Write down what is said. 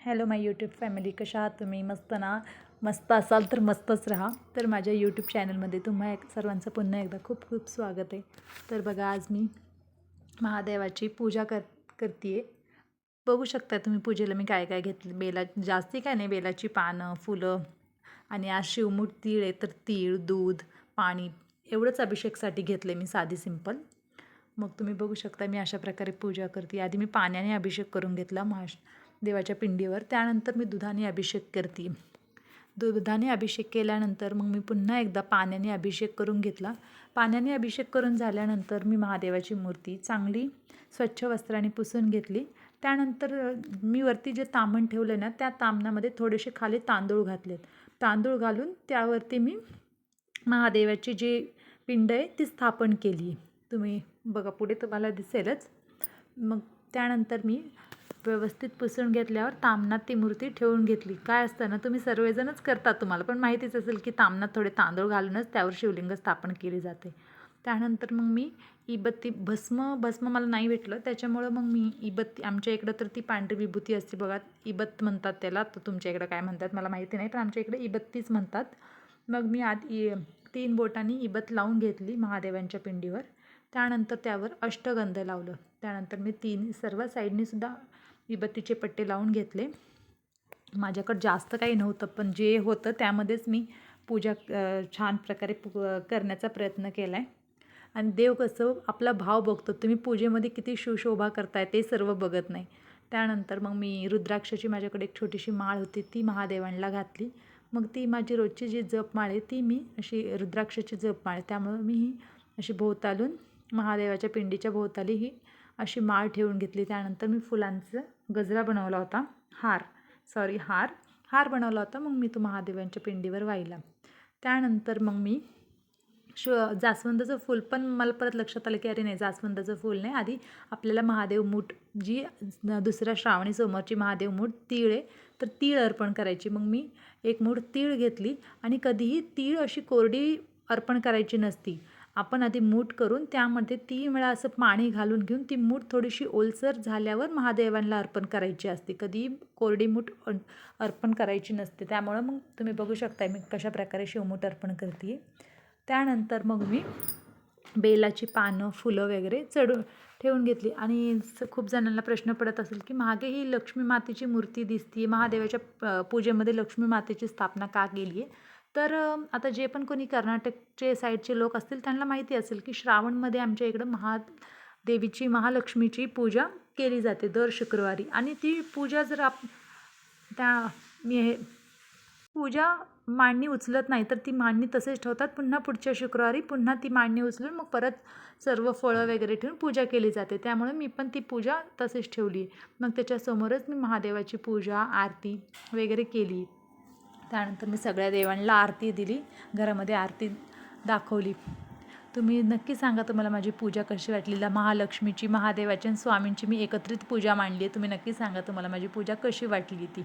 Hello माय YouTube family, कशा आहात तुम्ही? मस्त ना? मस्त असाल तर मस्तच राहा. तर माझ्या यूट्यूब चॅनलमध्ये तुम्हा सर्वांचं पुन्हा एकदा खूप खूप स्वागत आहे. तर बघा, आज मी महादेवाची पूजा करते आहे. बघू शकता तुम्ही पूजेला मी काय काय घेतलं. जास्ती काय नाही, बेलाची पानं, फुलं आणि आज शिवमूठ तीळ आहे, तर तीळ, दूध, पाणी एवढंच अभिषेकसाठी घेतले मी, साधी सिंपल. मग तुम्ही बघू शकता मी अशा प्रकारे पूजा करते. आधी मी पाण्याने अभिषेक करून घेतला देवाच्या पिंडीवर. त्यानंतर मी दुधाने अभिषेक करते. दुधाने अभिषेक केल्यानंतर मग मी पुन्हा एकदा पाण्याने अभिषेक करून घेतला. पाण्याने अभिषेक करून झाल्यानंतर मी महादेवाची मूर्ती चांगली स्वच्छ वस्त्राने पुसून घेतली. त्यानंतर मी वरती जे ताम्हण ठेवलं ना, त्या ताम्हणामध्ये थोडेसे खाली तांदूळ घातलेत. तांदूळ घालून त्यावरती मी महादेवाची जी पिंड आहे ती स्थापन केली. तुम्ही बघा, पुढे तुम्हाला दिसेलच. मग त्यानंतर मी व्यवस्थित पुसून घेतल्यावर ताम्हणात ती मूर्ती ठेवून घेतली. काय असतं ना, तुम्ही सर्वजणच करतात, तुम्हाला पण माहितीच असेल की ताम्हणात थोडे तांदूळ घालूनच त्यावर शिवलिंग स्थापन केली जाते. त्यानंतर मग मी इबत्ती, भस्म मला नाही भेटलं, त्याच्यामुळं मग मी इबत्ती, आमच्या इकडं तर ती पांढरी विभूती असते बघा, इबत्त म्हणतात त्याला. तर तुमच्या इकडं काय म्हणतात मला माहिती नाही, पण आमच्या इकडे इबत्तीच म्हणतात. मग मी आधी 3 बोटांनी इबत लावून घेतली महादेवांच्या पिंडीवर. त्यानंतर त्यावर अष्टगंध लावलं. त्यानंतर मी सर्व साईडनी सुद्धा इबत्तीचे पट्टे लावून घेतले. माझ्याकडं जास्त काही नव्हतं, पण जे होतं त्यामध्येच मी पूजा छान प्रकारे करण्याचा प्रयत्न केला आहे. आणि देव कसं आपला भाव बघतो. तुम्ही पूजेमध्ये किती सुशोभा करताय ते सर्व बघत नाही. त्यानंतर मग मी रुद्राक्षाची, माझ्याकडे एक छोटीशी माळ होती, ती महादेवांना घातली. मग ती माझी रोजची जी जपमाळ आहे ती मी अशी रुद्राक्षाची जपमाळ आहे, त्यामुळं मी ही अशी भोवतालून महादेवाच्या पिंडीच्या भोवताली ही अशी माळ ठेवून घेतली. त्यानंतर मी फुलांचा गजरा बनवला होता, हार बनवला होता. मग मी तो महादेवांच्या पिंडीवर वाहिला. त्यानंतर मग मी जास्वंदाचं फूल, पण मला परत लक्षात आलं की अरे नाही, जास्वंदाचं फूल नाही, आधी आपल्याला महादेव मूठ, जी दुसऱ्या श्रावणी सोमवारची महादेव मूठ तीळ आहे, तर तीळ अर्पण करायची. मग मी 1 मूठ तीळ घेतली. आणि कधीही तीळ अशी कोरडी अर्पण करायची नसती. आपण आधी मूठ करून त्यामध्ये 3 वेळा असं पाणी घालून घेऊन ती मूठ थोडीशी ओलसर झाल्यावर महादेवांना अर्पण करायची असते. कधीही कोरडी मूठ अर्पण करायची नसते. त्यामुळं मग तुम्ही बघू शकता मी कशा प्रकारे शिवमूठ अर्पण करते. त्यानंतर मग मी बेलाची पानं, फुलं वगैरे ठेवून घेतली. आणि खूप जणांना प्रश्न पडत असेल की मागे ही लक्ष्मी मातेची मूर्ती दिसते, महादेवाच्या पूजेमध्ये लक्ष्मी मातेची स्थापना का केली आहे? तर आता जे पण कोणी कर्नाटकचे साईडचे लोक असतील त्यांना माहिती असेल की श्रावणमध्ये आमच्या इकडं महादेवीची, महालक्ष्मीची पूजा केली जाते दर शुक्रवारी. आणि ती पूजा जर पूजा मांडणी उचलत नाही, तर ती मांडणी तसेच ठेवतात. पुन्हा पुढच्या शुक्रवारी पुन्हा ती मांडणी उचलून मग परत सर्व फळं वगैरे ठेवून पूजा केली जाते. त्यामुळे मी पण ती पूजा तसेच ठेवली. मग त्याच्यासमोरच मी महादेवाची पूजा, आरती वगैरे केली. त्यानंतर मी सगळ्या देवांना आरती दिली, घरामध्ये आरती दाखवली. तुम्ही नक्की सांगा तुम्हाला माझी पूजा कशी वाटली. महालक्ष्मीची, महादेवाची आणि स्वामींची मी एकत्रित पूजा मांडली आहे. तुम्ही नक्की सांगा तुम्हाला माझी पूजा कशी वाटली ती.